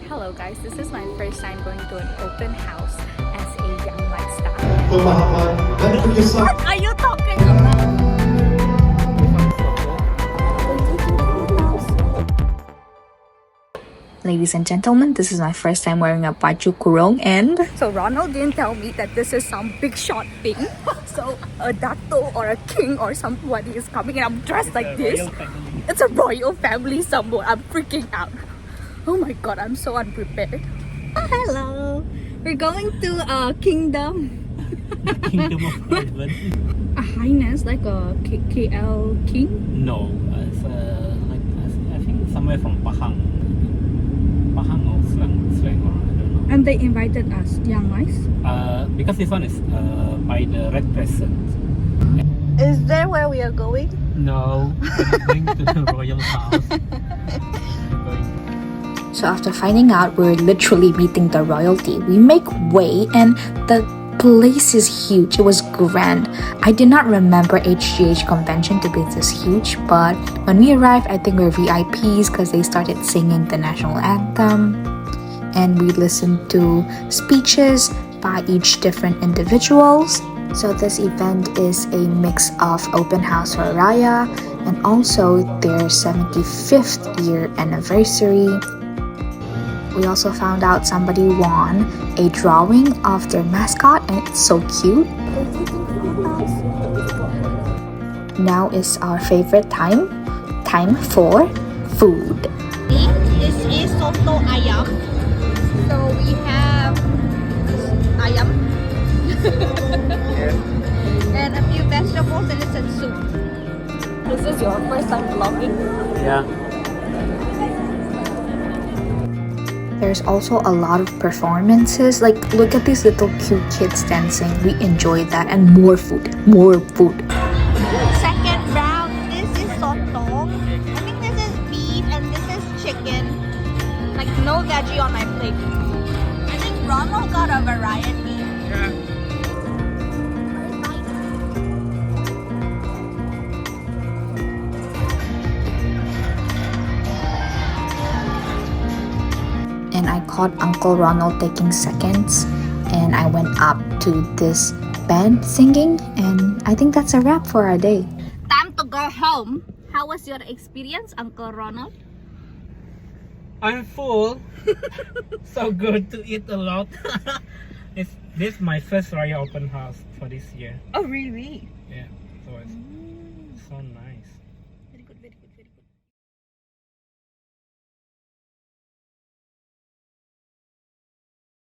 Hello guys, this is my first time going to an open house as a young lifestyle. Pemahaman dan kerjasama. What are you talking about? Ladies and gentlemen, this is my first time wearing a baju kurung and... So Ronald didn't tell me that this is some big shot thing. So a dato or a king or somebody is coming and I'm dressed like this. It's a royal family somewhere. I'm freaking out. Oh my god, I'm so unprepared. Oh, hello. We're going to a kingdom. Kingdom of Heaven. A highness, like a KL king? No, it's like I think somewhere from Pahang or Slang or I don't know. And they invited us, young guys. Because this one is by the Red Crescent. Is there where we are going? No, we're not going to the royal house. So after finding out we're literally meeting the royalty, we make way and the place is huge. It was grand. I did not remember HGH convention to be this huge, but when we arrived, I think we're VIPs because they started singing the national anthem and we listened to speeches by each different individuals. So this event is a mix of open house for Raya and also their 75th year anniversary. We also found out somebody won a drawing of their mascot and it's so cute. Now is our favorite time for food. This is soto ayam. So we have ayam and a few vegetables and it's a soup. This is your first time vlogging? Yeah. There's also a lot of performances. Like, look at these little cute kids dancing. We enjoyed that and more food. Second round, this is soto. I think this is beef and this is chicken. Like no veggie on my plate. I think Ronald got a variety. Yeah. And I caught Uncle Ronald taking seconds and I went up to this band singing and I think that's a wrap for our day. Time to go home. How was your experience, Uncle Ronald? I'm full. So good to eat a lot. This is my first Raya open house for this year. Oh really? Yeah, so it's so nice.